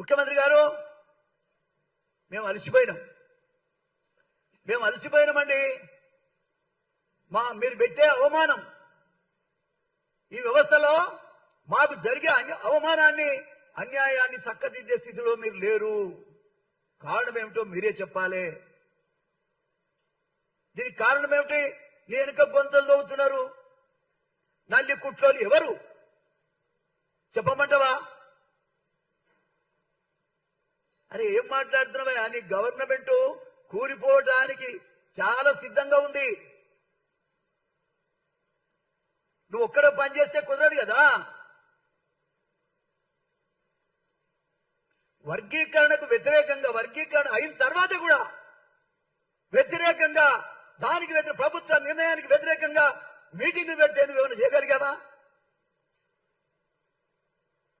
ముఖ్యమంత్రి గారు మేము అలసిపోయినామండి. మీరు పెట్టే అవమానం, ఈ వ్యవస్థలో మాకు జరిగే అవమానాన్ని, అన్యాయాన్ని చక్కదిద్దే స్థితిలో మీరు లేరు. కారణం ఏమిటో మీరే చెప్పాలి. దీనికి కారణం ఏమిటి? నీ వెనుక గొంతులు దోగుతున్నారు నల్లి కుట్లోలు ఎవరు చెప్పమంటావా? అరే ఏం మాట్లాడుతున్నావా? నీ గవర్నమెంట్ కూలిపోవడానికి చాలా సిద్ధంగా ఉంది. నువ్వు ఒక్కడే పని చేస్తే కుదరదు కదా. వర్గీకరణకు వ్యతిరేకంగా, వర్గీకరణ అయిన తర్వాత కూడా వ్యతిరేకంగా, దానికి ప్రభుత్వ నిర్ణయానికి వ్యతిరేకంగా మీటింగ్ పెడితే నువ్వేమైనా చేయగలిగావా?